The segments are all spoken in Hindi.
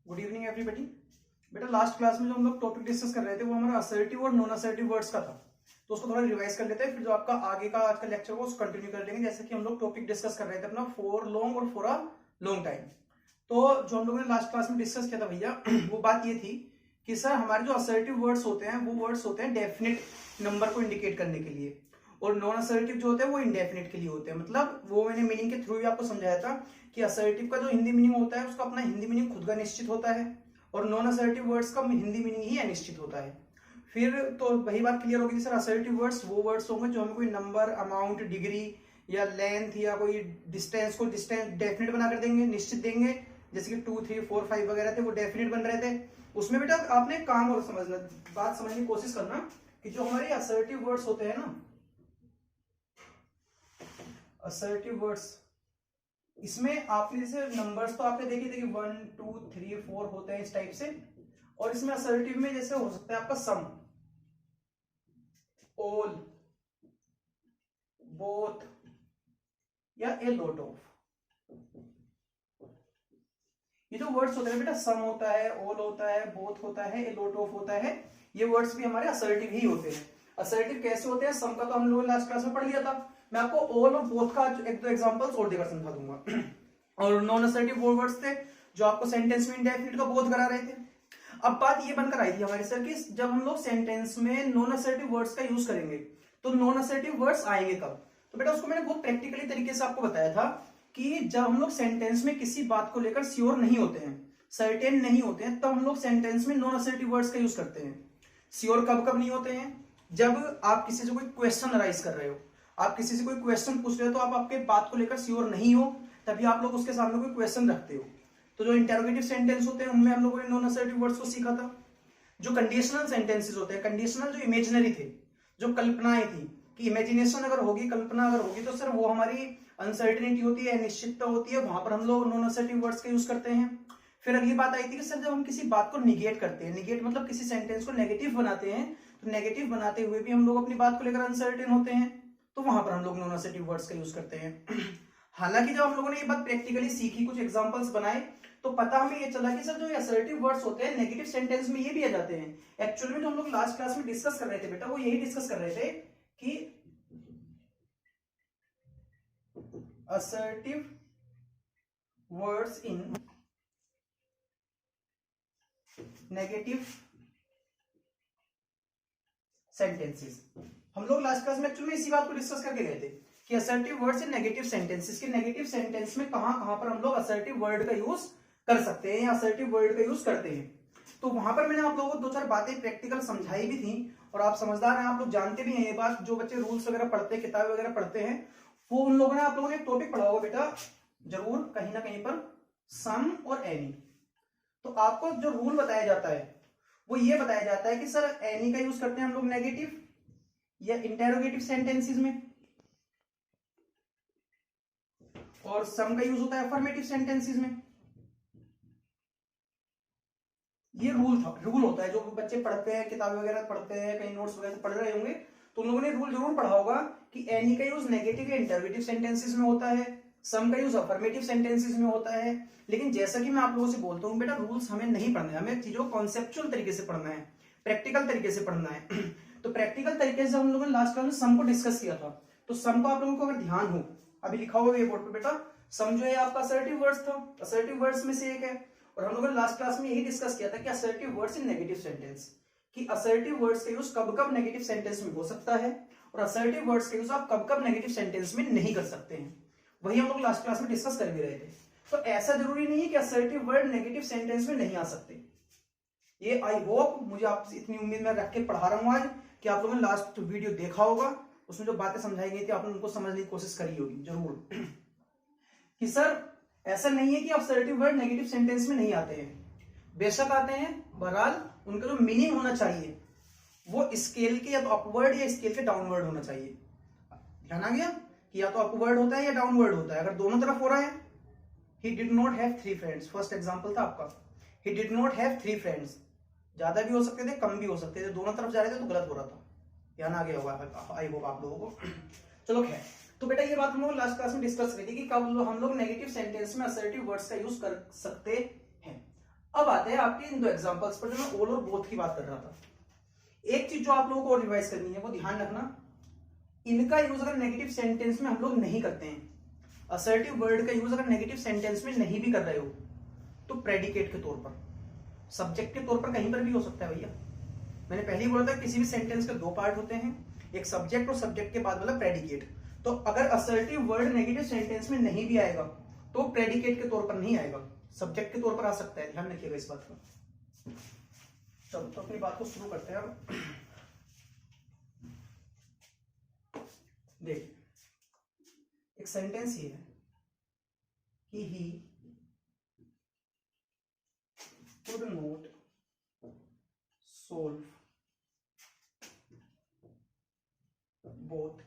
Good evening everybody. बेटा लास्ट क्लास में जो हम लोग टॉपिक डिस्कस कर रहे थे वो हमारा असर्टिव और नॉन असर्टिव वर्ड्स का था, तो उसको थोड़ा रिवाइज कर लेते हैं। फिर जो आपका आगे का आज का लेक्चर वो उसको कंटिन्यू कर लेंगे। जैसे कि हम लोग टॉपिक डिस्कस कर रहे थे अपना फॉर लॉन्ग और फॉर अ लॉन्ग टाइम। तो जो हम लोगों ने लास्ट क्लास में डिस्कस किया था भैया वो बात ये थी कि सर हमारे जो असर्टिव वर्ड्स होते हैं वो वर्ड्स होते हैं डेफिनेट नंबर को इंडिकेट करने के लिए, और नॉन असर्टिव जो होते हैं वो इंडेफिनेट के लिए होते हैं। मतलब वो मैंने मीनिंग के थ्रू भी आपको समझाया था कि असर्टिव का जो हिंदी मीनिंग होता है उसका अपना हिंदी मीनिंग खुद का निश्चित होता है, और नॉन असर्टिव वर्ड्स का हिंदी मीनिंग ही अनिश्चित होता है। फिर तो वही बात क्लियर होगी सर, असर्टिव वर्ड्स वो वर्ड्स होंगे जो हमें कोई नंबर, अमाउंट, डिग्री या लेंथ या कोई डिस्टेंस को डिस्टेंस डेफिनेट बना कर देंगे, निश्चित देंगे। जैसे कि 2, 3, 4, 5 वगैरह थे वो डेफिनेट बन रहे थे। उसमें बेटा आपने काम और समझना, बात समझने की कोशिश करना कि जो हमारे असर्टिव वर्ड्स होते हैं ना, असर्टिव वर्ड्स, इसमें आपने जैसे नंबर्स तो आपने देखे थे कि 1, 2, 3, 4 होते हैं इस टाइप से, और इसमें असर्टिव में जैसे हो सकता है आपका सम, ऑल, बोथ या ए लॉट ऑफ। ये जो वर्ड्स होते हैं बेटा, सम होता है, ऑल होता है, बोथ होता है, ए लॉट ऑफ होता है, ये वर्ड्स भी हमारे असर्टिव ही होते हैं। असर्टिव कैसे होते हैं? सम का तो हम लोगों ने लास्ट क्लास में पढ़ लिया था। मैं आपको ऑल और बोथ का एक दो एग्जांपल्स और देकर समझा दूंगा। और नॉन असर्टिव वो वर्ड्स थे जो आपको सेंटेंस में इंडेफिनिट का बोथ करा रहे थे। अब बात ये बनकर आई थी हमारे सर कि जब हम लोग सेंटेंस में नॉन असर्टिव वर्ड्स का यूज करेंगे तो नॉन असर्टिव वर्ड्स आएंगे कब? तो बेटा उसको मैंने बहुत प्रैक्टिकली तरीके से आपको बताया था कि जब हम लोग सेंटेंस में किसी बात को लेकर श्योर नहीं होते हैं, सर्टेन नहीं होते हैं, तब हम लोग सेंटेंस में नॉन असर्टिव वर्ड्स का यूज करते हैं। श्योर कब कब नहीं होते हैं? जब आप किसी से कोई क्वेश्चन अराइज कर रहे हो, आप किसी से कोई क्वेश्चन पूछ रहे हो, तो आप आपके बात को लेकर श्योर नहीं हो, तभी आप लोग उसके सामने कोई क्वेश्चन रखते हो। तो जो इंटेरोगेटिव सेंटेंस होते हैं उनमें हम लोगों ने नॉन असर्टिव वर्ड्स को सीखा था। जो कंडीशनल सेंटेंसेस होते हैं, कंडीशनल जो इमेजिनरी थे, जो कल्पनाएं थी कि इमेजिनेशन अगर होगी, कल्पना अगर होगी, तो सर वो हमारी अनसर्टेनिटी होती है, अनिश्चितता होती है, वहां पर हम लोग नॉन असर्टिव वर्ड्स का यूज करते हैं। फिर अगली बात आई थी कि सर जब हम किसी बात को निगेट करते हैं, निगेट मतलब किसी सेंटेंस को नेगेटिव बनाते हैं, तो नेगेटिव बनाते हुए भी हम लोग अपनी बात को लेकर अनसर्टेन होते हैं, तो वहां पर हम लोग नॉन असर्टिव वर्ड्स का यूज करते हैं। हालांकि जब हम लोगों ने ये बात प्रैक्टिकली सीखी, कुछ एग्जांपल्स बनाए, तो पता हमें ये चला कि सर जो असर्टिव वर्ड्स होते हैं नेगेटिव सेंटेंस में ये भी आ जाते हैं। एक्चुअली में जो हम लोग लास्ट क्लास में डिस्कस कर रहे थे बेटा, वो यही डिस्कस कर रहे थे कि assertive words in negative sentences। हम लोग लास्ट क्लास में एक्चुअली इसी बात को डिस्कस करके गए थे कि assertive words in negative sentences, के नेगेटिव सेंटेंस में कहां पर हम लोग असर्टिव वर्ड का यूज कर सकते हैं या असर्टिव वर्ड का यूज करते हैं। तो वहां पर मैंने आप लोगों को 2-4 बातें प्रैक्टिकल समझाई भी थी, और आप समझदार हैं, आप लोग जानते भी हैं ये बात। जो बच्चे रूल्स वगैरह पढ़ते हैं, किताबें वगैरह पढ़ते हैं, वो उन लोगों ने, आप लोगों ने एक टॉपिक पढ़ा होगा बेटा जरूर कहीं ना कहीं पर, सम और एनी। तो आपको जो रूल बताया जाता है वो ये बताया जाता है कि सर एनी का यूज करते हैं हम लोग नेगेटिव या इंटेरोगेटिव सेंटेंसेस में, और सम का यूज होता है अफर्मेटिव सेंटेंसेस में। ये रूल होता है। जो बच्चे पढ़ते हैं, किताबें वगैरह पढ़ते हैं, कहीं नोट्स वगैरह पढ़ रहे होंगे, तो उन लोगों ने रूल जरूर पढ़ा होगा कि एनी का यूज नेगेटिव या इंटरोगेटिव सेंटेंसेस में होता है, सम का यूज अफर्मेटिव सेंटेंसेस में होता है। लेकिन जैसा कि मैं आप लोगों से बोलता हूँ बेटा, रूल्स हमें नहीं पढ़ना है, हमें चीजों को कॉन्सेप्चुअल तरीके से पढ़ना है, प्रैक्टिकल तरीके से पढ़ना है। तो प्रैक्टिकल तरीके से हम लोगों ने लास्ट क्लास में सम को डिस्कस किया था। तो सम को आप लोगों को अगर ध्यान हो, अभी लिखा हुआ है बोर्ड पे बेटा, सम जो है आपका असर्टिव वर्ड्स था, असर्टिव वर्ड्स में से एक है। और हम लोगों ने लास्ट क्लास में यही डिस्कस किया था कि assertive words in negative sentence, कि असर्टिव वर्ड्स का यूज कब कब नेगेटिव सेंटेंस में हो सकता है, और असर्टिव वर्ड्स का यूज आप कब कब नेगेटिव सेंटेंस में नहीं कर सकते हैं। वही हम लोग लास्ट क्लास में डिस्कस कर भी रहे थे। तो ऐसा जरूरी नहीं है कि असर्टिव वर्ड नेगेटिव सेंटेंस में नहीं आ सकते। ये आई होप, मुझे आपसे इतनी उम्मीद मैं रख के पढ़ा रहा हूं आज कि आप लोगों ने लास्ट वीडियो देखा होगा, उसमें जो बातें समझाई गई थी आपने उनको समझने की कोशिश करी होगी जरूर। कि सर ऐसा नहीं है कि असर्टिव वर्ड नेगेटिव सेंटेंस में नहीं आते हैं, बेशक आते हैं, बहरहाल उनका जो मीनिंग होना चाहिए वो स्केल के या तो अपवर्ड या स्केल के डाउनवर्ड होना चाहिए। ध्यान आ गया कि या तो अपवर्ड होता है या डाउनवर्ड होता है। अगर दोनों तरफ हो रहा है, ही did not have 3 friends, first example था आपका, ही डिड नॉट हैव 3 फ्रेंड्स, ज्यादा भी हो सकते थे, कम भी हो सकते थे, दोनों तरफ जा रहे थे तो गलत हो रहा था। ध्यान आ गया होगा आई होप आप लोगों को। चलो खैर, तो बेटा ये बात हम लोग लास्ट क्लास में डिस्कस करी थी कि कब हम लोग नेगेटिव सेंटेंस में असर्टिव वर्ड्स का यूज कर सकते हैं। अब आते हैं आपके इन दो एग्जांपल्स पर जो मैं ऑल और बोथ की बात कर रहा था। एक चीज जो आप लोगों को और रिवाइज करनी है वो ध्यान रखना, इनका यूज अगर नेगेटिव सेंटेंस में हम लोग नहीं करते हैं, असर्टिव वर्ड का यूज अगर नेगेटिव सेंटेंस में नहीं भी कर रहे हो तो प्रेडिकेट के तौर पर, सब्जेक्ट के तौर पर कहीं पर भी हो सकता है भैया। मैंने पहले ही बोला था किसी भी सेंटेंस के दो पार्ट होते हैं, एक सब्जेक्ट और सब्जेक्ट के बाद वाला प्रेडिकेट। तो अगर असर्टिव वर्ड नेगेटिव सेंटेंस में नहीं भी आएगा तो प्रेडिकेट के तौर पर नहीं आएगा, सब्जेक्ट के तौर पर आ सकता है, ध्यान रखिएगा इस बात का। चलो तो अपनी बात को शुरू करते हैं। अब देख, एक सेंटेंस ये है कि ही could not solve both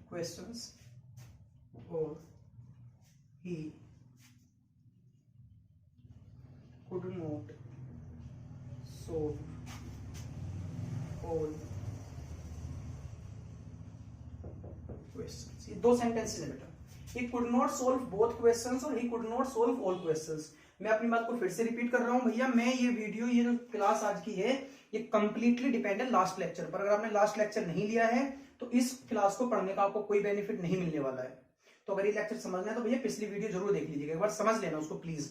questions, or he could not solve all questions। ये दो सेंटेंसेस है बेटा, he could not solve both questions और he could not solve all questions। मैं अपनी बात को फिर से रिपीट कर रहा हूं भैया, मैं ये वीडियो, ये जो क्लास आज की है, ये कंप्लीटली डिपेंड है लास्ट लेक्चर पर। अगर आपने लास्ट लेक्चर नहीं लिया है तो इस क्लास को पढ़ने का आपको कोई बेनिफिट नहीं मिलने वाला है। तो अगर ये लेक्चर समझना है तो भैया पिछली वीडियो जरूर देख लीजिएगा, एक बार समझ लेना उसको प्लीज।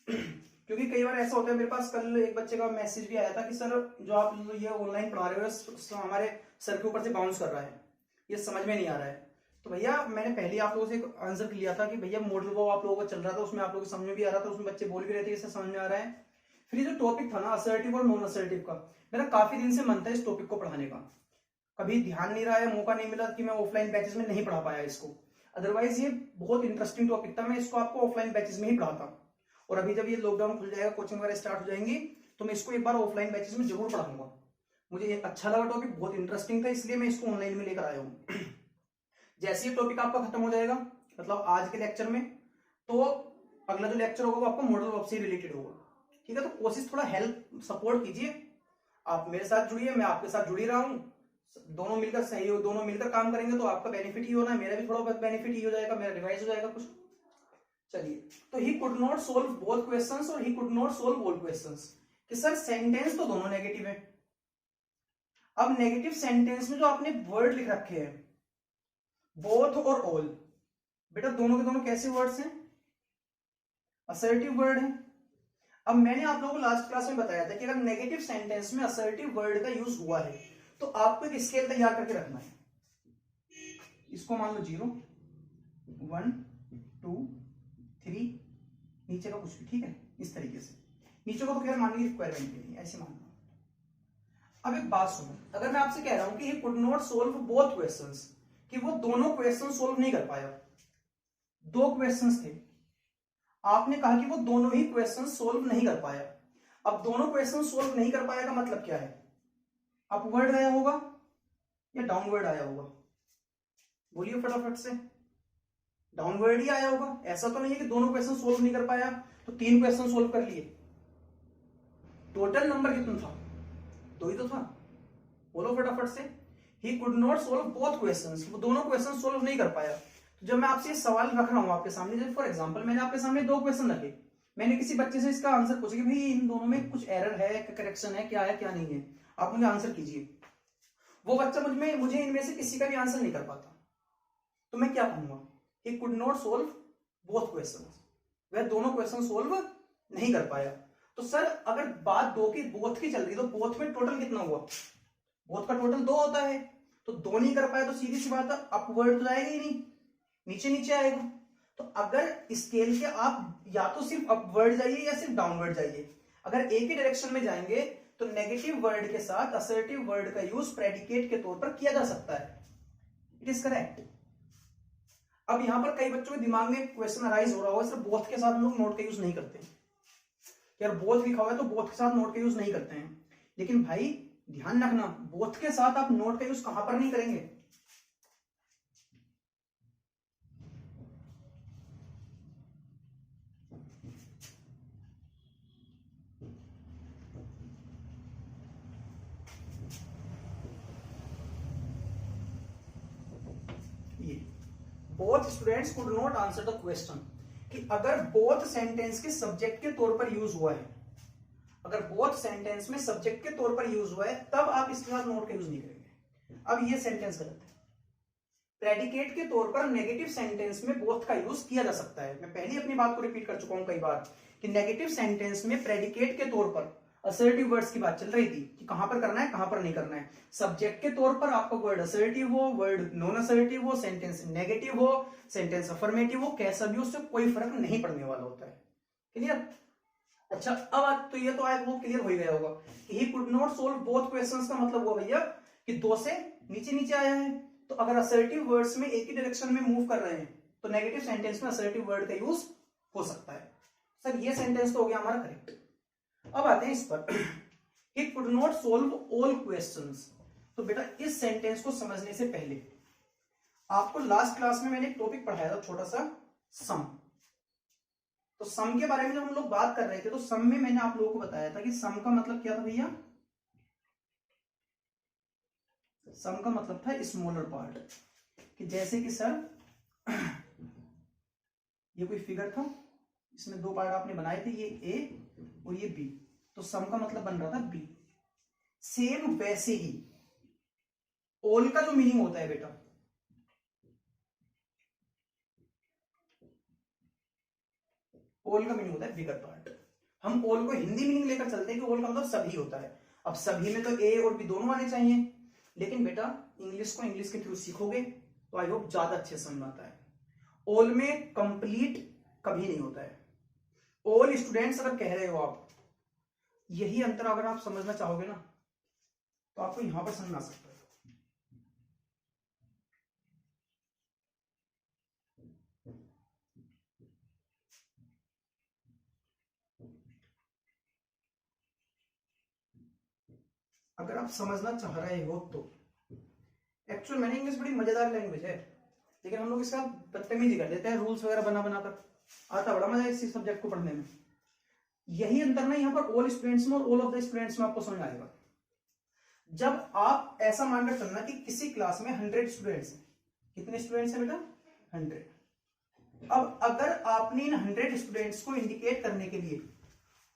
क्योंकि कई बार ऐसा होता है, मेरे पास कल एक बच्चे का मैसेज भी आया था कि सर जो आप ये ऑनलाइन पढ़ा रहे हो हमारे सर के ऊपर से बाउंस कर रहा है, ये समझ में नहीं आ रहा है। तो भैया मैंने पहले आप लोगों से एक आंसर लिया था कि भैया मॉडल वो आप लोगों को चल रहा था, उसमें आप लोगों को समझ में भी आ रहा था, उसमें बच्चे बोल भी रहे थे इससे समझ में आ रहा है। फिर जो टॉपिक था ना असर्टिव और नॉन असर्टिव का, मेरा काफी दिन से मन था इस टॉपिक को पढ़ाने का, कभी ध्यान नहीं रहा है, मौका नहीं मिला कि मैं ऑफलाइन बैचेस में नहीं पढ़ा पाया इसको। अदरवाइज ये बहुत इंटरेस्टिंग टॉपिक था, मैं इसको आपको ऑफलाइन बैचेस में ही पढ़ाता। और अभी जब ये लॉकडाउन खुल जाएगा, कोचिंग वगैरह स्टार्ट हो जाएंगी, तो मैं इसको एक बार ऑफलाइन बैचेस में जरूर पढ़ाऊंगा। मुझे ये अच्छा लगा टॉपिक, बहुत इंटरेस्टिंग था, इसलिए मैं इसको ऑनलाइन में लेकर आया हूँ। जैसे ये टॉपिक आपका खत्म हो जाएगा, मतलब आज के लेक्चर में, तो अगला जो लेक्चर होगा वो आपको मॉडल वर्ब से रिलेटेड होगा, ठीक है। तो कोशिश थोड़ा हेल्प सपोर्ट कीजिए, आप मेरे साथ जुड़िए, मैं आपके साथ जुड़ी रहा हूँ, दोनों मिलकर सहयोग, दोनों मिलकर काम करेंगे तो आपका बेनिफिट ही होना है, मेरा भी थोड़ा बहुत बेनिफिट ही हो जाएगा, मेरा रिवाइज हो जाएगा कुछ। चलिए, तो he could not solve both questions और he could not solve all questions, कि सर सेंटेंस तो दोनों नेगेटिव है। अब नेगेटिव सेंटेंस में जो आपने वर्ड लिख रखे हैं बोथ और ऑल, बेटा दोनों के दोनों कैसे वर्ड्स हैं, असर्टिव वर्ड है। अब मैंने आप लोगों को लास्ट क्लास में बताया था कि अगर नेगेटिव सेंटेंस में असर्टिव वर्ड का यूज हुआ है तो आपको एक स्केल तैयार करके रखना है। इसको मान लो 0, 1, 2, 3, नीचे का कुछ भी, ठीक है, इस तरीके से। नीचे को तो खैर मानने की रिक्वायरमेंट नहीं है, ऐसे मानना। अब एक बात सुनो, अगर मैं आपसे कह रहा हूं कि he could not solve both questions, कि वो दोनों क्वेश्चन सोल्व नहीं कर पाया, दो क्वेश्चंस थे, आपने कहा कि वो दोनों ही क्वेश्चन सोल्व नहीं कर पाया। अब दोनों क्वेश्चन सोल्व नहीं कर पाया का मतलब क्या है, अपवर्ड आया होगा या डाउनवर्ड आया होगा, बोलिए फटाफट से। डाउनवर्ड ही आया होगा, ऐसा तो नहीं है कि दोनों क्वेश्चन सोल्व नहीं कर पाया तो 3 क्वेश्चन सोल्व कर लिए। टोटल नंबर कितना था, 2 ही तो था, बोलो फटाफट से। He could not solve both questions, वो दोनों क्वेश्चन सोल्व नहीं कर पाया। तो जब मैं आपसे सवाल रख रहा हूं आपके सामने, जब फॉर एग्जांपल मैंने आपके सामने 2 क्वेश्चन रखे, मैंने किसी बच्चे से इसका आंसर पूछा कि भाई इन दोनों में कुछ एरर है, करेक्शन है, क्या नहीं है, आप मुझे आंसर कीजिए। वो बच्चा मुझे इनमें से किसी का भी आंसर नहीं कर पाता, तो मैं क्या कहूंगा, He could not solve both questions, वह दोनों क्वेश्चन सोल्व नहीं कर पाया। तो सर अगर बात बोथ की चल रही, तो बोथ में टोटल कितना हुआ, बोथ का टोटल 2 होता है, तो 2 नहीं कर पाया तो सीधी सी बात है अपवर्ड तो जाएगा ही नहीं, नीचे नीचे आएगा। तो अगर स्केल के आप या तो सिर्फ अपवर्ड जाइए या सिर्फ डाउनवर्ड जाइए, अगर एक ही डायरेक्शन में जाएंगे तो नेगेटिव वर्ड के साथ असर्टिव वर्ड का यूज प्रेडिकेट के तौर पर किया जा सकता है, इट इज करेक्ट। अब यहां पर कई बच्चों के दिमाग में क्वेश्चन अराइज हो रहा होगा, सिर्फ बोथ के साथ हम लोग नोट का यूज नहीं करते, यार बोथ लिखा हुआ है तो बोथ के साथ नोट का यूज नहीं करते हैं। लेकिन भाई ध्यान रखना, बोथ के साथ आप नोट का यूज कहां पर नहीं करेंगे, ये both students could not answer the question, कि अगर बोथ सेंटेंस के सब्जेक्ट के तौर पर यूज हुआ है, अगर बोथ सेंटेंस में सब्जेक्ट के तौर पर यूज हुआ है, तब आप इसके साथ नोट का यूज नहीं करेंगे। अब ये सेंटेंस गलत है। प्रेडिकेट के तौर पर नेगेटिव सेंटेंस में बोथ का यूज किया जा सकता है। मैं पहले अपनी बात को रिपीट कर चुका हूं कई बार कि नेगेटिव सेंटेंस में प्रेडिकेट के तौर पर असर्टिव वर्ड्स की बात चल रही थी कि कहां पर करना है, कहां पर नहीं करना है। सब्जेक्ट के तौर पर आपका वर्ड असर्टिव हो, वर्ड नॉन असर्टिव हो, सेंटेंस नेगेटिव हो, सेंटेंस अफर्मेटिव हो, कैसा भी, उससे कोई फर्क नहीं पड़ने वाला होता है। क्लियर? अच्छा, अब तो ये तो आज वो क्लियर हो ही गया होगा कि he could not solve both questions का मतलब हुआ भैया कि दो से नीचे नीचे आया है। तो अगर असर्टिव वर्ड्स में एक ही डायरेक्शन में मूव कर रहे हैं तो नेगेटिव सेंटेंस में असर्टिव वर्ड का यूज हो सकता है। सर ये सेंटेंस तो हो गया हमारा करेक्ट। अब आते हैं इस पर, ही could not solve all questions. तो बेटा इस सेंटेंस को समझने से पहले आपको लास्ट क्लास में मैंने एक टॉपिक पढ़ाया था छोटा सा, सम। तो सम के बारे में जब हम लोग बात कर रहे थे तो सम में मैंने आप लोगों को बताया था कि सम का मतलब क्या था भैया? सम का मतलब था स्मॉलर पार्ट। कि जैसे कि सर ये कोई फिगर था, इसमें दो पार्ट आपने बनाए थे, ये ए और ये बी, तो सम का मतलब बन रहा था बी। सेम वैसे ही ऑल का जो मीनिंग होता है बेटा, ऑल का मीनिंग होता है बिगर पार्ट। हम ऑल को हिंदी मीनिंग लेकर चलते हैं कि ऑल का मतलब सभी होता है। अब सभी में तो ए और बी दोनों आने चाहिए, लेकिन बेटा इंग्लिश को इंग्लिश के थ्रू सीखोगे तो आई होप ज्यादा अच्छे समझ आता है। ऑल में कंप्लीट कभी नहीं होता है। ऑल स्टूडेंट्स अगर कह रहे हो आप, यही अंतर अगर आप समझना चाहोगे ना तो आपको यहां पर समझ आ सकता है। अगर आप समझना चाह रहे हो तो एक्चुअल मैंने इंग्लिश बड़ी मजेदार लैंग्वेज है, लेकिन हम लोग इसका बदतमीजी कर देते हैं रूल्स वगैरह बना बनाकर। आता बड़ा मजा इस सब्जेक्ट को पढ़ने में। यही अंतर ना यहाँ पर ऑल स्टूडेंट्स में और ऑल ऑफ द स्टूडेंट्स में आपको समझ आएगा। जब आप ऐसा मानकर चलना कि किसी क्लास में 100 स्टूडेंट्स हैं। कितने स्टूडेंट्स हैं बेटा? 100। अब अगर आपने इन 100 स्टूडेंट्स को इंडिकेट करने के लिए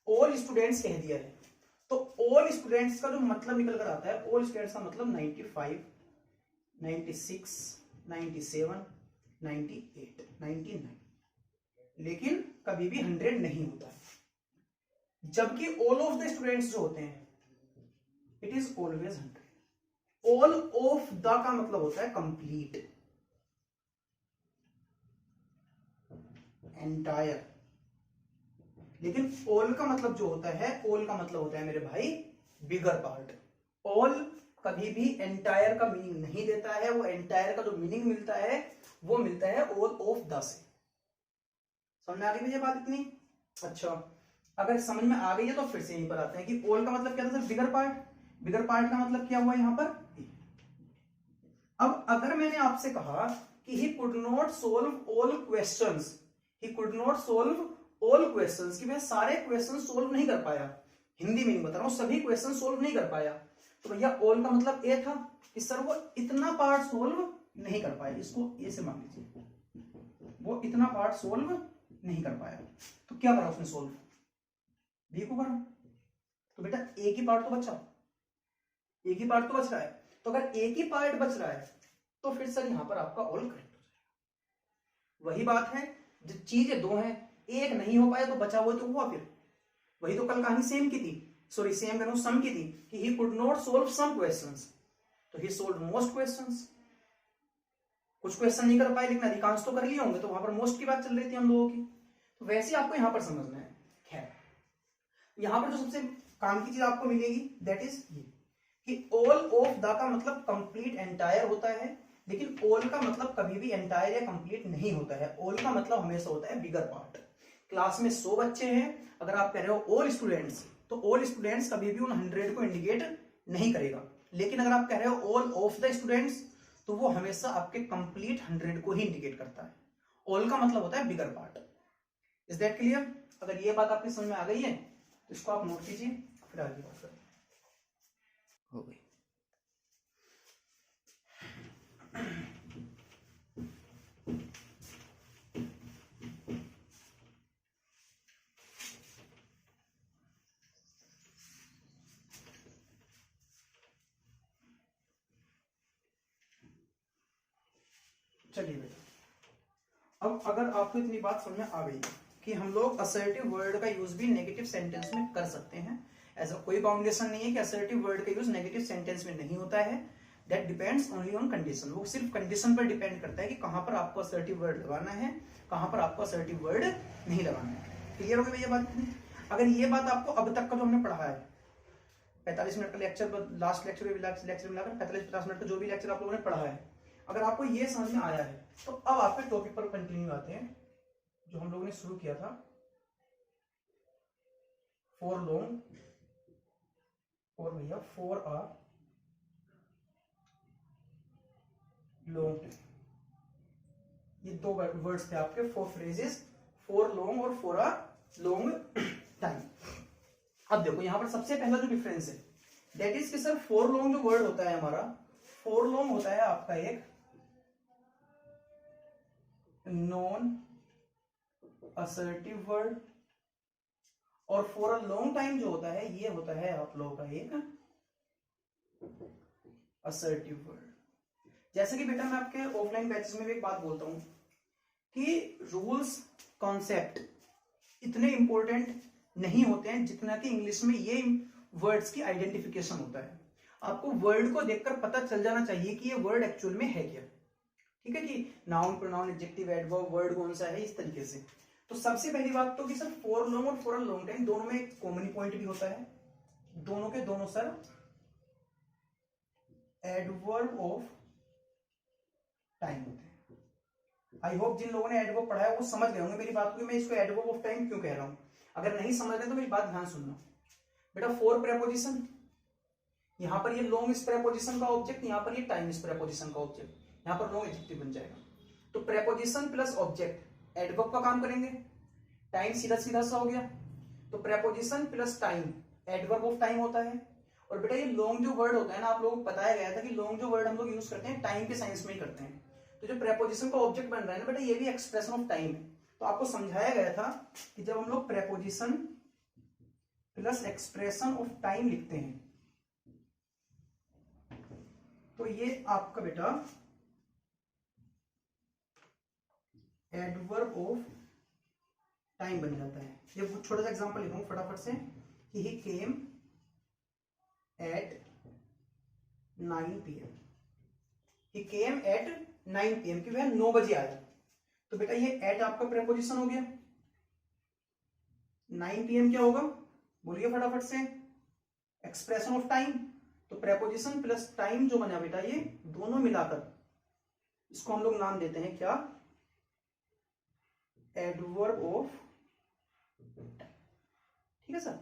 ऑल स्टूडेंट्स कह दिया है, तो ऑल स्टूडेंट्स का जो मतलब निकल कर आता है, ऑल स्टूडेंट्स का मतलब 95, 96, 97, 98, 99, लेकिन कभी भी 100 नहीं होता है। जबकि ऑल ऑफ द स्टूडेंट्स जो होते हैं, it is always 100। All of the का मतलब होता है कंप्लीट, एंटायर। लेकिन ऑल का मतलब जो होता है, ऑल का मतलब होता है मेरे भाई बिगर पार्ट। ऑल कभी भी एंटायर का मीनिंग नहीं देता है। वो एंटायर का जो मीनिंग मिलता है वो मिलता है ऑल ऑफ द से। समझ में आ गई मुझे बात इतनी? अच्छा, अगर समझ में आ गई है तो फिर से यहीं पर आते हैं कि ऑल का मतलब क्या था सर? बिगर पार्ट। बिगर पार्ट का मतलब क्या हुआ यहां पर? अब अगर मैंने आपसे कहा कि he could not solve all questions, he could not solve all questions, कि वह सारे क्वेश्चन सोल्व नहीं कर पाया, हिंदी मीनिंग बता रहा हूं, सभी क्वेश्चन सोल्व नहीं कर पाया, तो भैया ऑल का मतलब ए था कि सर वो इतना पार्ट सोल्व नहीं कर पाया। इसको ए से मान लीजिए, वो इतना पार्ट सोल्व नहीं कर पाया। तो क्या करा उसने सोल्व? बी को करा। तो बेटा एक ही पार्ट तो बचा, एक ही पार्ट तो बच रहा है। तो अगर एक ही पार्ट बच रहा है तो फिर सर यहां पर आपका ऑल करेक्ट हो जाएगा। वही बात है, जब चीजें दो हैं, एक नहीं हो पाया तो बचा हुआ तो हुआ। फिर वही तो कल कहानी सेम की थी, सॉरी सेम कह रहा हूं, सम की थी कि he could not solve some questions, तो ही सोल्व मोस्ट क्वेश्चंस। कुछ क्वेश्चन नहीं कर पाए लेकिन अधिकांश तो कर लिए होंगे, तो वहां पर मोस्ट की बात चल रही थी हम लोगों की। तो वैसे आपको यहां पर समझना है। खैर, यहां पर जो सबसे काम की चीज आपको मिलेगी दैट इज ये कि ऑल ऑफ द का मतलब कंप्लीट एंटायर होता है, लेकिन ऑल का मतलब कभी भी एंटायर या कंप्लीट नहीं होता है। ऑल का मतलब हमेशा होता है बिगर पार्ट। क्लास में 100 बच्चे हैं, अगर आप कह रहे हो ऑल स्टूडेंट्स, तो ऑल स्टूडेंट्स कभी भी उन 100 को इंडिकेट नहीं करेगा। लेकिन अगर आप कह रहे हो ऑल ऑफ द स्टूडेंट्स, तो वो हमेशा आपके कंप्लीट 100 को ही इंडिकेट करता है। ऑल का मतलब होता है बिगर पार्ट। Is that clear? अगर ये बात आपकी समझ में आ गई है तो इसको आप नोट कीजिए, फिर आगे बात करें। हो गई। चलिए बेटा, अब अगर आपको इतनी बात समझ में आ गई कि हम लोग असर्टिव वर्ड का यूज भी नेगेटिव सेंटेंस में कर सकते हैं, ऐसा कोई बाउंडेशन नहीं है कि असर्टिव वर्ड का यूज नेगेटिव सेंटेंस में नहीं होता है, that depends only on condition. वो सिर्फ कंडीशन पर डिपेंड करता है कि कहां पर आपको असर्टिव वर्ड लगाना है, कहां पर आपको असर्टिव वर्ड नहीं लगाना है। क्लियर हो गई भैया बात? अगर ये बात आपको अब तक का जो हमने पढ़ा है 45 मिनट का लेक्चर, लास्ट लेक्चर में मिलाकर 45-50 मिनट का जो भी लेक्चर आप लोगों ने पढ़ा है, अगर आपको ये समझ में आया है तो अब आपके टॉपिक पर कंटिन्यू आते हैं जो हम लोगों ने शुरू किया था, फॉर लॉन्ग और भैया फॉर अ लॉन्ग टाइम। ये दो वर्ड्स थे आपके, फोर फ्रेजेस, फॉर लॉन्ग और फॉर अ लॉन्ग टाइम। अब देखो यहां पर सबसे पहला जो डिफरेंस है दैट इज कि सर फॉर लॉन्ग जो वर्ड होता है हमारा, फॉर लॉन्ग होता है आपका एक नॉन असर्टिव वर्ड, और फॉर अ लॉन्ग टाइम जो होता है ये होता है आप लोगों का एक असर्टिव वर्ड। जैसे कि बेटा मैं आपके ऑफलाइन बैचेस में भी एक बात बोलता हूं कि रूल्स कॉन्सेप्ट इतने इंपॉर्टेंट नहीं होते हैं जितना कि इंग्लिश में ये वर्ड्स की आइडेंटिफिकेशन होता है। आपको वर्ड को देखकर पता चल जाना चाहिए कि ये वर्ड एक्चुअल में है क्या, ठीक है, कि noun pronoun adjective adverb word कौन सा है, इस तरीके से। तो सबसे पहली बात तो कि सर फॉर लॉन्ग और फॉर अ लॉन्ग टाइम दोनों में एक कॉमन पॉइंट भी होता है, दोनों के दोनों सर एडवर्ब ऑफ टाइम होते हैं। आई होप जिन लोगों ने एडवर्ब पढ़ा है वो समझ गए होंगे मेरी बात को, मैं इसको एडवर्ब ऑफ टाइम क्यों कह रहा हूं। अगर नहीं समझ रहे तो मेरी बात ध्यान सुनना बेटा। फॉर प्रेपोजिशन, यहां पर ये लॉन्ग इस प्रेपोजिशन का ऑब्जेक्ट, यहां पर ये टाइम इस प्रेपोजिशन का ऑब्जेक्ट, यहां पर लॉन्ग एडजेक्टिव बन जाएगा। तो प्रेपोजिशन प्लस ऑब्जेक्ट एडवर्ब का काम करेंगे, टाइम सीधा सीधा सा हो गया। तो preposition plus time adverb of time होता है। और बेटा ये लॉन्ग जो वर्ड होता है ना, आप लोगों को बताया गया था कि लॉन्ग जो वर्ड हम लोग यूज करते हैं टाइम के साइंस में ही करते हैं। तो जो प्रेपोजिशन का ऑब्जेक्ट बन रहा है ना बेटा, ये भी एक्सप्रेशन ऑफ टाइम है। तो आपको समझाया गया था कि जब हम लोग preposition plus expression of time लिखते हैं तो ये आपका बेटा एडवर्ब ऑफ टाइम बन जाता है। ये छोटा सा एग्जांपल लिखूंगा फटाफट से कि he came at 9 PM। He came at 9 PM कि वह 9 बजे आया। तो बेटा ये एट आपका प्रेपोजिशन हो गया, 9 PM क्या होगा बोलिए फटाफट से, एक्सप्रेशन ऑफ टाइम। तो प्रेपोजिशन प्लस टाइम जो बना बेटा ये दोनों मिलाकर इसको हम लोग नाम देते हैं क्या, एडवर्ब ऑफ टाइम। ठीक है सर।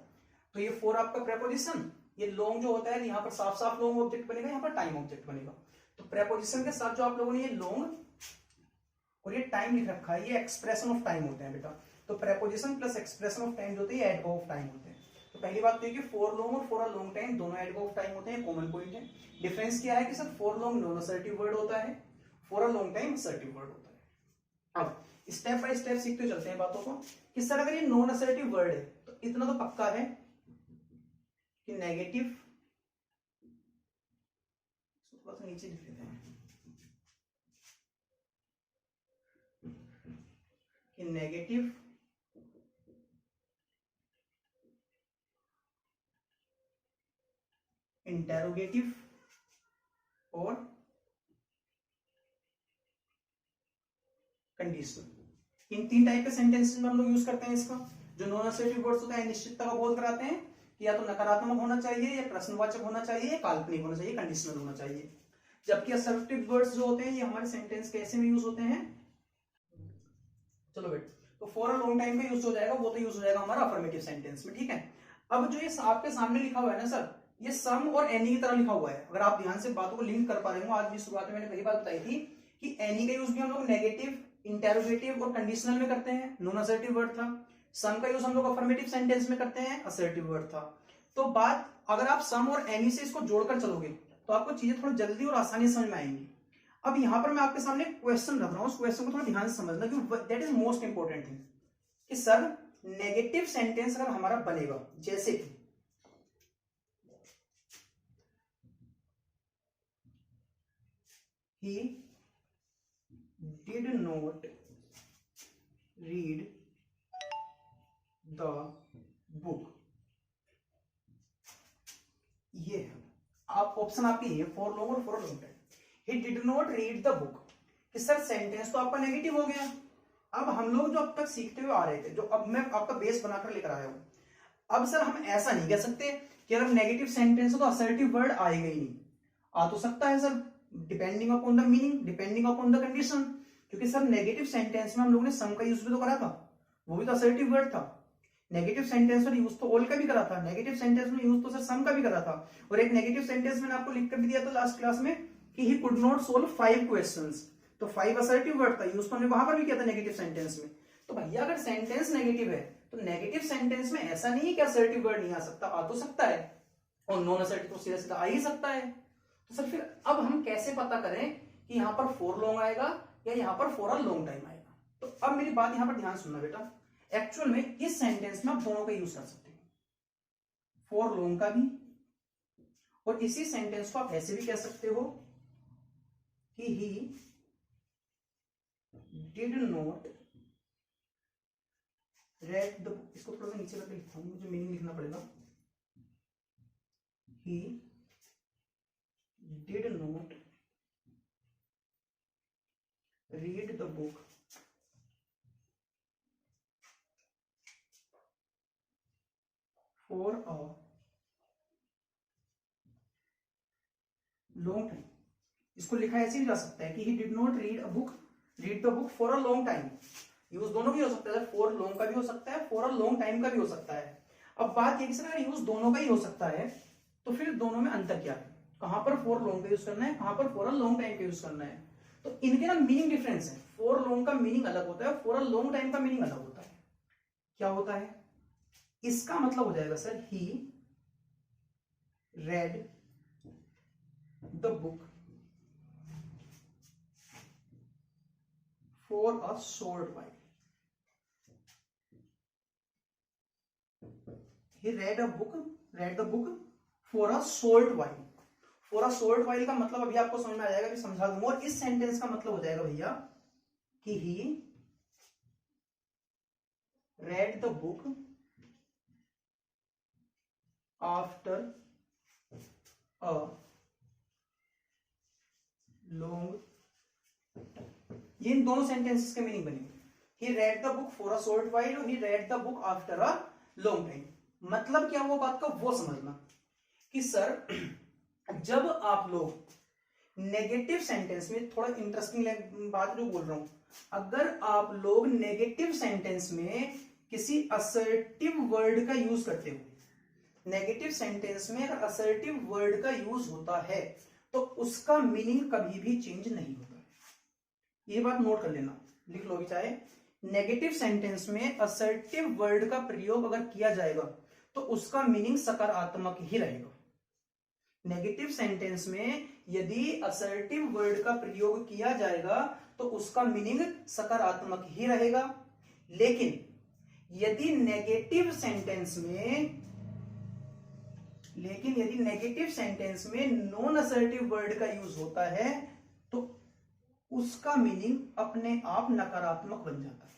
तो ये फॉर आपका प्रेपोजिशन, ये लॉन्ग जो होता है यहां पर साफ साफ लॉन्ग ऑब्जेक्ट बनेगा, यहां पर टाइम ऑब्जेक्ट बनेगा। तो प्रेपोजिशन के साथ जो आप लोगों ने ये लॉन्ग और ये टाइम लिख रखा है ये एक्सप्रेशन ऑफ टाइम होते हैं बेटा। तो preposition plus expression of time जो होते हैं एडवर्ब ऑफ टाइम होते हैं। तो पहली बात तो ये कि फॉर लॉन्ग और फॉर अ लॉन्ग टाइम दोनों एडवर्ब ऑफ टाइम होते हैं, कॉमन पॉइंट है। डिफरेंस क्या है कि sir for long non assertive word होता है, for a long time assertive word होता है। अब स्टेप बाय स्टेप सीखते चलते हैं बातों को कि सर अगर ये नॉन असर्टिव वर्ड है तो इतना तो पक्का है कि नेगेटिव, थोड़ा सा नीचे लिख लेते हैं कि नेगेटिव इंटेरोगेटिव और कंडीशनल, इन तीन टाइप के सेंटेंसेस में हम लोग यूज करते हैं इसका। जो नॉन असर्टिव वर्ड्स होते हैं निश्चितता का बोध कराते हैं कि या तो नकारात्मक होना चाहिए या प्रश्नवाचक होना चाहिए या काल्पनिक होना चाहिए, कंडीशनल होना चाहिए। जबकि असर्टिव वर्ड्स जो होते हैं ये हमारे सेंटेंस कैसे में यूज होते हैं, चलो बेटा। तो फॉर अ लॉन्ग टाइम में यूज हो जाएगा, वो तो यूज हो जाएगा हमारा अफर्मेटिव सेंटेंस में, ठीक है। अब जो ये आपके सामने लिखा हुआ है ना सर, ये सम और एनी की तरह लिखा हुआ है। अगर आप ध्यान से बातों को लिंक कर पा रहे हो, आज भी शुरुआत में मैंने पहली बात बताई थी कि एनी का यूज भी हम लोग नेगेटिव, इंटेरोगेटिव और कंडीशनल में करते हैं, नॉन असर्टिव वर्ड था। सम का यूज हम लोग अफर्मेटिव सेंटेंस में करते हैं, असर्टिव वर्ड था। तो बात अगर आप सम और एनी से इसको जोड़कर चलोगे तो आपको चीजें थोड़ी जल्दी और आसानी समझ में आएंगी। अब यहां पर मैं आपके सामने क्वेश्चन रख रहा हूं, उस क्वेश्चन को थोड़ा ध्यान से समझना क्योंकि that is most important thing कि सर नेगेटिव सेंटेंस अगर हमारा बनेगा जैसे कि he did not read the book, ये है आप ऑप्शन आपकी है फॉर लॉन्ग और for long time. He did not read the book, कि सर सेंटेंस तो आपका नेगेटिव हो गया। अब हम लोग जो अब तक सीखते हुए आ रहे थे, जो अब मैं आपका बेस बनाकर लेकर आया हूं, अब सर हम ऐसा नहीं कह सकते कि अगर नेगेटिव सेंटेंस हो तो असर्टिव वर्ड आएगा ही नहीं। आ तो सकता है sir, depending upon the meaning, depending upon the condition, क्योंकि सर नेगेटिव सेंटेंस में हम लोगों ने सम का यूज भी तो करा था, वो भी तो असर्टिव वर्ड था। नेगेटिव सेंटेंस में यूज तो ऑल का भी करा था, नेगेटिव सेंटेंस में यूज तो सर सम का भी करा था, और एक नेगेटिव सेंटेंस मैंने आपको लिख कर भी दिया था लास्ट क्लास में कि he could not solve 5 questions, तो 5 असर्टिव वर्ड था, यूज तो हमने वहां पर भी किया था नेगेटिव सेंटेंस में। तो भैया अगर सेंटेंस नेगेटिव है तो नेगेटिव सेंटेंस में ऐसा नहीं है कि असर्टिव वर्ड नहीं आ सकता, आ तो सकता है, और नॉन असर्टिव तो सीधा सीधा आ ही सकता है। तो सर फिर अब हम कैसे पता करें कि यहां पर फॉर लॉन्ग आएगा या यहां पर फॉर अ लॉन्ग टाइम आएगा? तो अब मेरी बात यहां पर ध्यान सुनना बेटा, एक्चुअल में इस सेंटेंस में आप दोनों का यूज कर सकते हो, फॉर लॉन्ग का भी, और इसी सेंटेंस को आप ऐसे भी कह सकते हो कि ही डिड नॉट रेड द, इसको थोड़ा सा नीचे करके लिखता हूं, मुझे मीनिंग लिखना पड़ेगा। ही did not read the book for a long time. इसको लिखा ऐसे भी जा सकता है कि ही did not read the book for a long time. Use दोनों भी हो सकता है, फॉर लॉन्ग का भी हो सकता है, फॉर अ लॉन्ग टाइम का भी हो सकता है। अब बात ये कि अगर यूज दोनों का ही हो सकता है तो फिर दोनों में अंतर क्या है, कहां पर फॉर लॉन्ग का यूज करना है, कहां पर फॉर अ लॉन्ग टाइम का यूज करना है? तो इनके ना मीनिंग डिफरेंस है, फॉर लॉन्ग का मीनिंग अलग होता है, फॉर अ लॉन्ग टाइम का मीनिंग अलग होता है। क्या होता है? इसका मतलब हो जाएगा sir he read the book for a short while. He read the book for a short while. For a short while का मतलब अभी आपको समझ में आ जाएगा, कि समझा दूंगा, और इस सेंटेंस का मतलब हो जाएगा भैया कि he read the book after a long, ये इन दोनों सेंटेंसेस के मीनिंग बनेंगे। He read the book for a short while और he read the book after a long time। मतलब क्या हुआ बात का, वो समझना कि सर जब आप लोग नेगेटिव सेंटेंस में, थोड़ा इंटरेस्टिंग बात जो बोल रहा हूं, अगर आप लोग नेगेटिव सेंटेंस में किसी असर्टिव वर्ड का यूज करते हो, नेगेटिव सेंटेंस में अगर असर्टिव वर्ड का यूज होता है तो उसका मीनिंग कभी भी चेंज नहीं होता। ये बात नोट कर लेना, लिख लो भी चाहे, नेगेटिव सेंटेंस में असर्टिव वर्ड का प्रयोग अगर किया जाएगा तो उसका मीनिंग सकारात्मक ही रहेगा। नेगेटिव सेंटेंस में यदि असर्टिव वर्ड का प्रयोग किया जाएगा तो उसका मीनिंग सकारात्मक ही रहेगा। लेकिन यदि नेगेटिव सेंटेंस में नॉन असर्टिव वर्ड का यूज होता है तो उसका मीनिंग अपने आप नकारात्मक बन जाता है।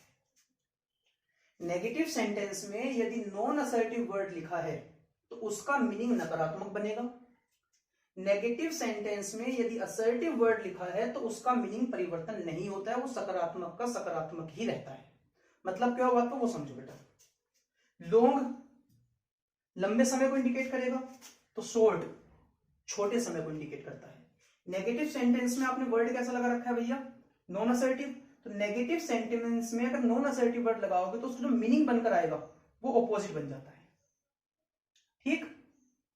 नेगेटिव सेंटेंस में यदि नॉन असर्टिव वर्ड लिखा है तो उसका मीनिंग नकारात्मक बनेगा। नेगेटिव सेंटेंस में यदि असर्टिव वर्ड लिखा है तो उसका मीनिंग परिवर्तन नहीं होता है, वो सकारात्मक का सकारात्मक ही रहता है। मतलब क्या बात को वो समझो बेटा। लॉन्ग लंबे समय को इंडिकेट करेगा, तो शॉर्ट छोटे समय को इंडिकेट करता है। नेगेटिव सेंटेंस में आपने वर्ड कैसा लगा रखा है भैया, नॉन असर्टिव, तो नेगेटिव सेंटेंस में अगर नॉन असर्टिव वर्ड लगाओगे तो उसका जो मीनिंग बनकर आएगा वो ऑपोजिट बन जाता है। ठीक,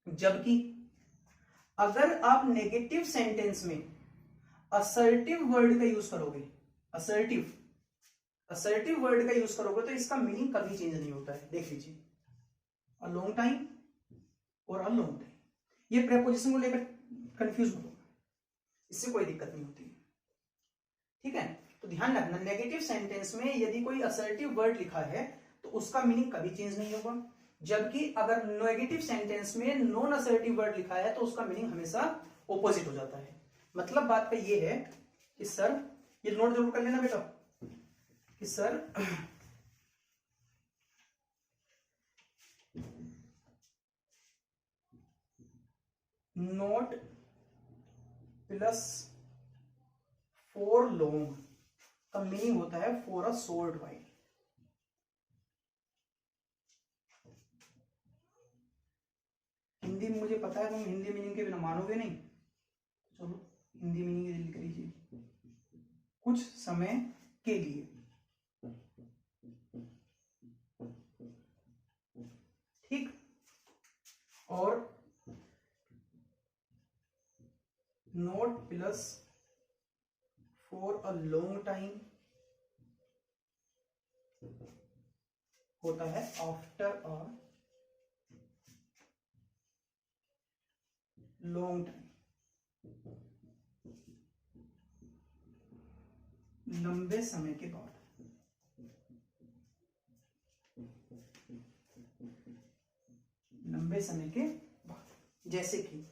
जबकि अगर आप नेगेटिव सेंटेंस में असर्टिव वर्ड का यूज करोगे, असर्टिव वर्ड का यूज करोगे तो इसका मीनिंग कभी चेंज नहीं होता है। देख लीजिए, अ लॉन्ग टाइम और अ लॉन्ग टाइम, ये प्रेपोजिशन को लेकर कंफ्यूज मत होगा, इससे कोई दिक्कत नहीं होती है। ठीक है, तो ध्यान रखना, नेगेटिव सेंटेंस में यदि कोई असर्टिव वर्ड लिखा है तो उसका मीनिंग कभी चेंज नहीं होगा, जबकि अगर नेगेटिव सेंटेंस में नॉन असर्टिव वर्ड लिखा है तो उसका मीनिंग हमेशा ऑपोजिट हो जाता है। मतलब बात का ये है कि सर ये नोट जरूर कर लेना बेटा कि sir note plus for long का मीनिंग होता है for a short while. Hindi में मुझे पता है तुम हिंदी मीनिंग के बिना मानोगे नहीं, चलो हिंदी मीनिंग लिख लीजिए, कुछ समय के लिए। ठीक, और note plus for a long time होता है आफ्टर अ लॉन्ग टाइम, लंबे समय के बाद। लंबे समय के बाद, जैसे कि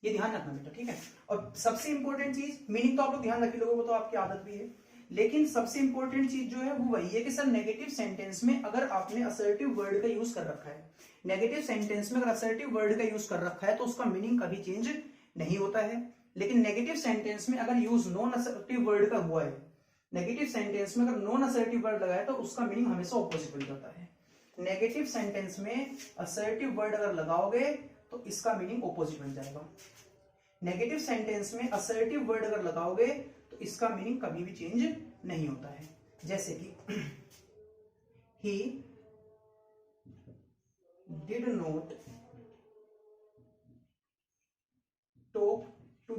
ये ध्यान रखना बेटा, ठीक है। और सबसे इंपॉर्टेंट चीज, मीनिंग तो आप लोग ध्यान रखिए, लोगों को तो आपकी आदत भी है, लेकिन सबसे इंपॉर्टेंट चीज जो है वो वही है कि सर नेगेटिव सेंटेंस में अगर आपने असर्टिव वर्ड का यूज कर रखा है, नेगेटिव सेंटेंस में अगर असर्टिव वर्ड का यूज कर रखा है तो उसका मीनिंग कभी चेंज नहीं होता है। लेकिन नेगेटिव सेंटेंस में अगर यूज नॉन असर्टिव वर्ड का हुआ है, नेगेटिव सेंटेंस में अगर नॉन असर्टिव वर्ड लगा है तो उसका मीनिंग हमेशा ऑपोजिट बन जाता है। नेगेटिव सेंटेंस में असर्टिव वर्ड अगर लगाओगे तो इसका मीनिंग ऑपोजिट बन जाएगा। नेगेटिव सेंटेंस में असर्टिव वर्ड अगर लगाओगे तो इसका मीनिंग कभी भी चेंज नहीं होता है। जैसे कि he did not talk to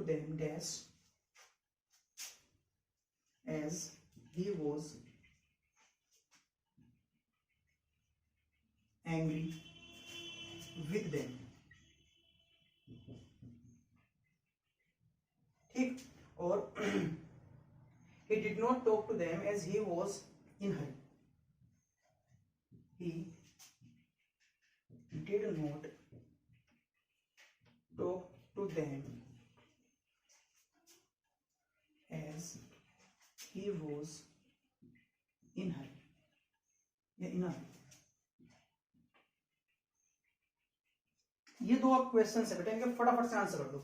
them dash as he was angry with them। ठीक, और he did not talk to them as he was in hurry। he did not talk to them as he was in hurry या in a hurry। ये दो आप क्वेश्चन है बेटा, इनके फटाफट से आंसर कर दो।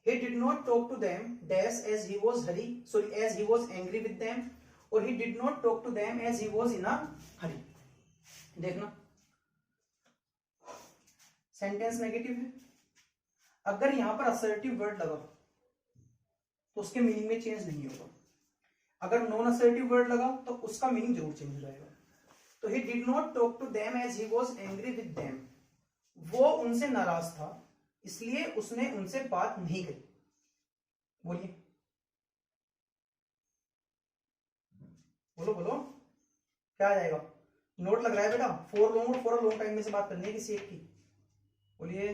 He did not talk to them dash as he was as he was angry with them, और he did not talk to them as he was in a hurry। देखना सेंटेंस नेगेटिव है, अगर यहां पर असर्टिव वर्ड लगा तो उसके मीनिंग में चेंज नहीं होगा, अगर नॉन असर्टिव वर्ड लगा तो उसका मीनिंग जरूर चेंज हो जाएगा। तो he did not talk to them as he was angry with them, वो उनसे नाराज था इसलिए उसने उनसे बात नहीं करी। बोलिए, बोलो बोलो, क्या आ जाएगा? नोट लग रहा है बेटा, फॉर लॉन्ग और फॉर अ लॉन्ग टाइम में से बात करनी है किसी एक की। बोलिए,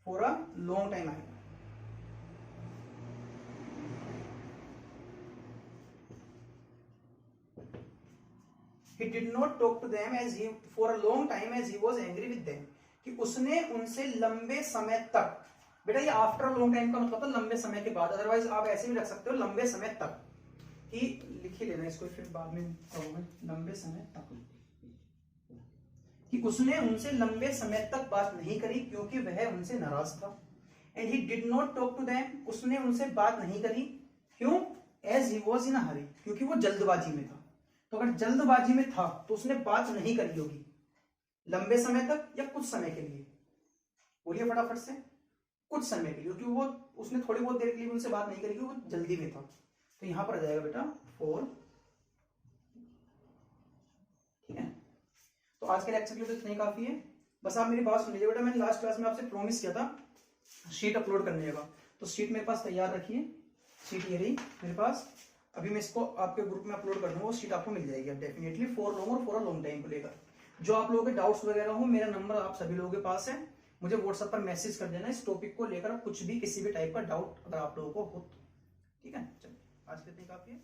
फॉर अ लॉन्ग टाइम आएगा। He did not talk to them as he for a long time as he was angry with them, कि उसने उनसे लंबे समय तक, बेटा ये आफ्टर लॉन्ग टाइम का मतलब था लंबे समय के बाद, अदरवाइज आप ऐसे भी रख सकते हो लंबे समय तक, कि लिख ही लेना इसको फिर बाद में कहोगे, लंबे समय तक, कि उसने उनसे लंबे समय तक बात नहीं करी क्योंकि वह उनसे नाराज था। And he did not talk to them, उसने उनसे बात नहीं करी क्यों? एज ही वॉज इन अ हरी, क्योंकि वो जल्दबाजी में था। तो अगर जल्दबाजी में था तो उसने बात नहीं करी होगी लंबे समय तक या कुछ समय के लिए। बोलिए फटाफट से, कुछ समय के लिए, क्योंकि वो उसने थोड़ी बहुत देर के लिए उनसे बात नहीं करी, वो जल्दी में था। तो यहां पर आ जाएगा बेटा फॉर। ठीक है, तो आज के लेक्चर के लिए तो इतना ही काफी है। बस आप मेरी बात सुन लीजिए बेटा, मैंने लास्ट क्लास में आपसे प्रॉमिस किया था शीट अपलोड करने का, तो शीट मेरे पास तैयार रखिए। शीट ये रही मेरे पास, अभी मैं इसको आपके ग्रुप में अपलोड कर दूंगा, वो शीट आपको मिल जाएगी डेफिनेटली, फॉर लॉन्ग और फॉर अ लॉन्ग टाइम को लेकर। जो आप लोगों के डाउट्स वगैरह हो, मेरा नंबर आप सभी लोगों के पास है, मुझे व्हाट्सएप पर मैसेज कर देना इस टॉपिक को लेकर, कुछ भी किसी भी टाइप का डाउट अगर आप लोगों को हो। ठीक है, चलिए आज के लिए काफी है।